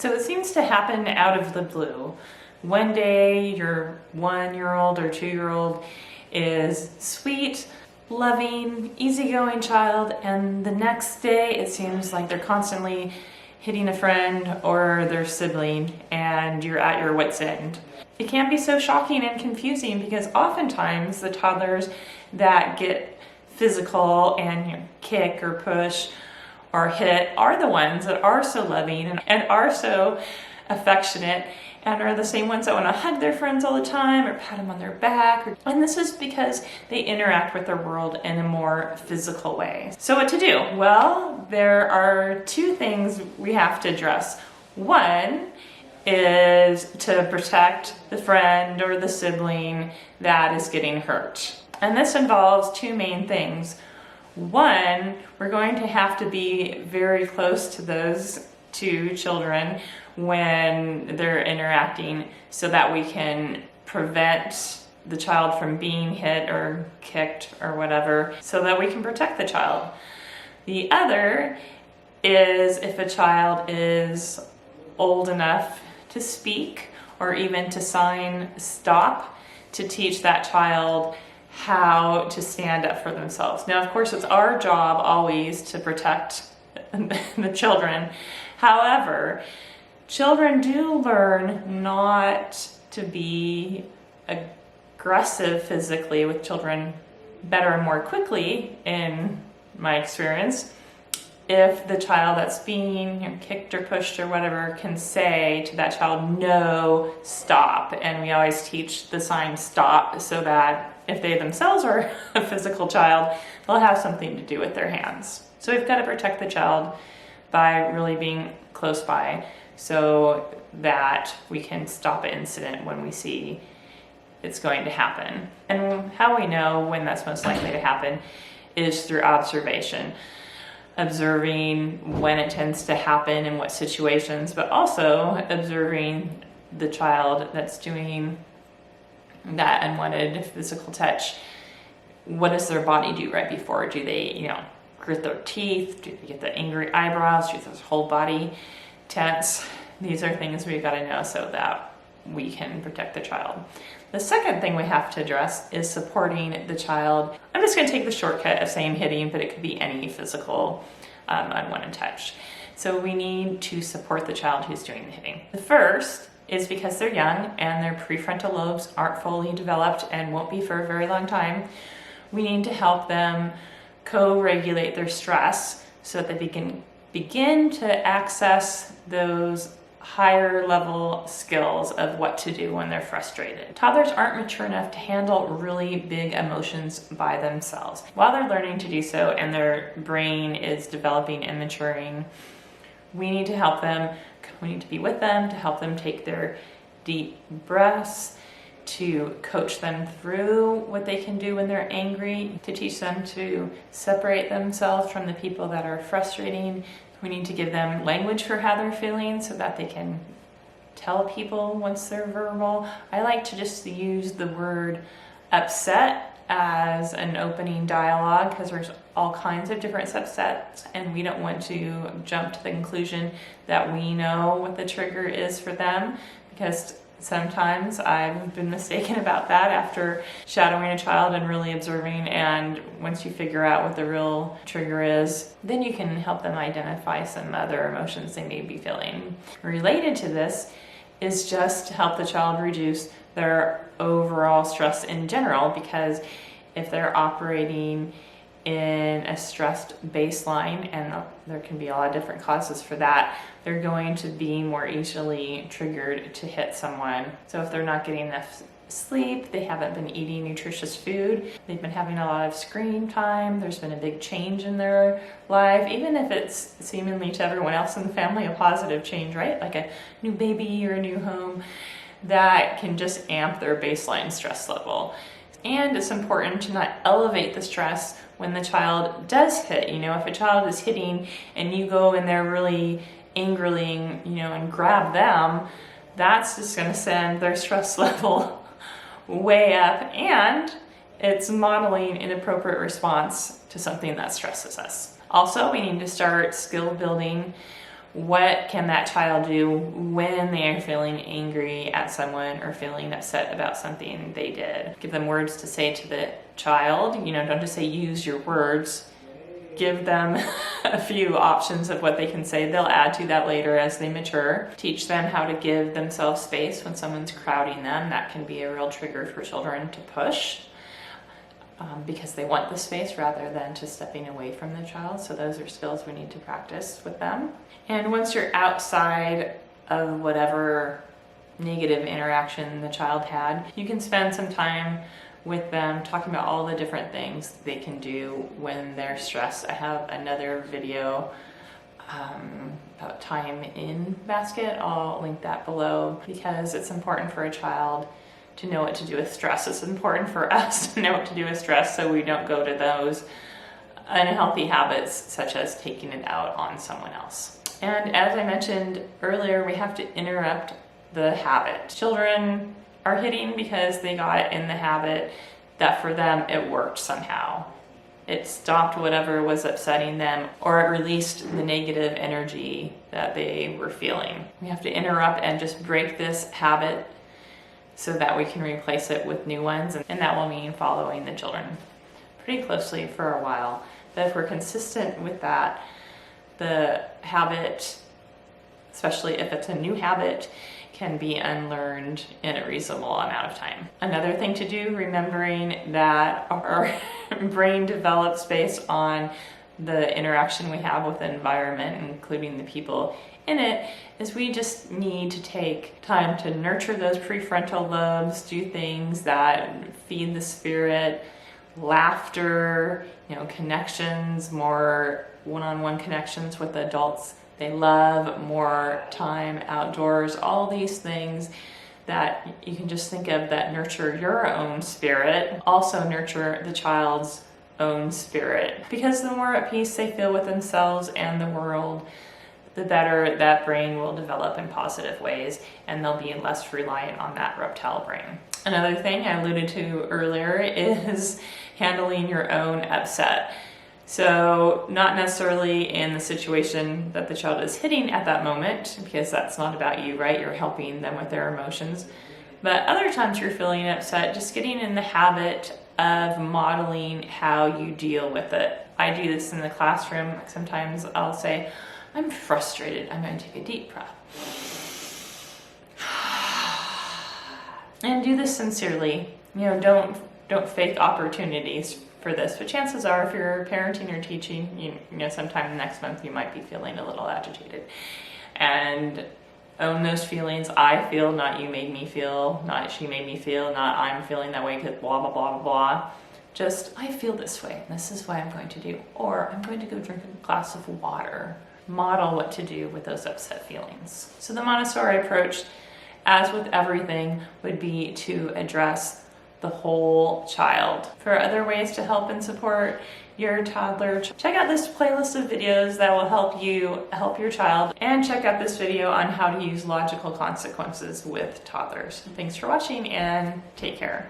So it seems to happen out of the blue. One day your 1-year-old or 2-year-old is sweet, loving, easygoing child, and the next day it seems like they're constantly hitting a friend or their sibling and you're at your wit's end. It can be so shocking and confusing because oftentimes the toddlers that get physical and kick or push or hit are the ones that are so loving and are so affectionate and are the same ones that want to hug their friends all the time or pat them on their back. And this is because they interact with their world in a more physical way. So what to do? Well, there are 2 things we have to address. One is to protect the friend or the sibling that is getting hurt. And this involves 2 main things. One, we're going to have to be very close to those 2 children when they're interacting so that we can prevent the child from being hit or kicked or whatever, so that we can protect the child. The other is if a child is old enough to speak or even to sign stop, to teach that child how to stand up for themselves. Now, of course, it's our job always to protect the children. However, children do learn not to be aggressive physically with children better and more quickly, in my experience, if the child that's being kicked or pushed or whatever can say to that child, no, stop. And we always teach the sign stop so that if they themselves are a physical child, they'll have something to do with their hands. So we've got to protect the child by really being close by so that we can stop an incident when we see it's going to happen. And how we know when that's most likely to happen is through observation. Observing when it tends to happen in what situations, but also observing the child that's doing that unwanted physical touch. What does their body do right before? Do they, grit their teeth? Do they get the angry eyebrows? Do their whole body tense? These are things we've got to know so that we can protect the child. The second thing we have to address is supporting the child. I'm just going to take the shortcut of saying hitting, but it could be any physical unwanted touch. So we need to support the child who's doing the hitting. The first is because they're young and their prefrontal lobes aren't fully developed and won't be for a very long time. We need to help them co-regulate their stress so that they can begin to access those higher level skills of what to do when they're frustrated. Toddlers aren't mature enough to handle really big emotions by themselves. While they're learning to do so and their brain is developing and maturing, we need to help them. We need to be with them to help them take their deep breaths, to coach them through what they can do when they're angry, to teach them to separate themselves from the people that are frustrating. We need to give them language for how they're feeling so that they can tell people once they're verbal. I like to just use the word upset as an opening dialogue because there's all kinds of different subsets and we don't want to jump to the conclusion that we know what the trigger is for them, because sometimes I've been mistaken about that after shadowing a child and really observing, and once you figure out what the real trigger is, then you can help them identify some other emotions they may be feeling. Related to this is just to help the child reduce their overall stress in general, because if they're operating in a stressed baseline, and there can be a lot of different causes for that, they're going to be more easily triggered to hit someone. So if they're not getting enough sleep, they haven't been eating nutritious food, they've been having a lot of screen time, there's been a big change in their life, even if it's seemingly to everyone else in the family a positive change, right? Like a new baby or a new home, that can just amp their baseline stress level. And it's important to not elevate the stress when the child does hit. If a child is hitting and you go in there really angrily, and grab them, that's just going to send their stress level way up, and it's modeling inappropriate response to something that stresses us. Also, we need to start skill building What can that child do when they are feeling angry at someone or feeling upset about something they did? Give them words to say to the child. Don't just say use your words. Give them a few options of what they can say. They'll add to that later as they mature. Teach them how to give themselves space when someone's crowding them. That can be a real trigger for children to push because they want the space rather than just stepping away from the child. So those are skills we need to practice with them. And once you're outside of whatever negative interaction the child had, you can spend some time with them talking about all the different things they can do when they're stressed. I have another video about time in basket. I'll link that below because it's important for a child to know what to do with stress. It's important for us to know what to do with stress so we don't go to those unhealthy habits such as taking it out on someone else. And as I mentioned earlier, we have to interrupt the habit. Children are hitting because they got in the habit that for them it worked somehow. It stopped whatever was upsetting them, or it released the negative energy that they were feeling. We have to interrupt and just break this habit so that we can replace it with new ones, and that will mean following the children pretty closely for a while. But if we're consistent with that, the habit, especially if it's a new habit, can be unlearned in a reasonable amount of time. Another thing to do, remembering that our brain develops based on the interaction we have with the environment, including the people in it, is we just need to take time to nurture those prefrontal lobes, do things that feed the spirit, laughter, connections, more one-on-one connections with adults they love, more time outdoors, all these things that you can just think of that nurture your own spirit, also nurture the child's own spirit. Because the more at peace they feel with themselves and the world, the better that brain will develop in positive ways, and they'll be less reliant on that reptile brain. Another thing I alluded to earlier is handling your own upset. So not necessarily in the situation that the child is hitting at that moment, because that's not about you, right? You're helping them with their emotions. But other times you're feeling upset, just getting in the habit of modeling how you deal with it. I do this in the classroom. Sometimes I'll say, I'm frustrated. I'm going to take a deep breath. And do this sincerely. Don't fake opportunities for this, but chances are if you're parenting or teaching, sometime next month you might be feeling a little agitated, and own those feelings. I feel, not you made me feel, not she made me feel, not I'm feeling that way because blah blah blah blah blah. Just I feel this way, and this is what I'm going to do, or I'm going to go drink a glass of water. Model what to do with those upset feelings. So the Montessori approach, as with everything, would be to address the whole child. For other ways to help and support your toddler, check out this playlist of videos that will help you help your child, and check out this video on how to use logical consequences with toddlers. Thanks for watching, and take care.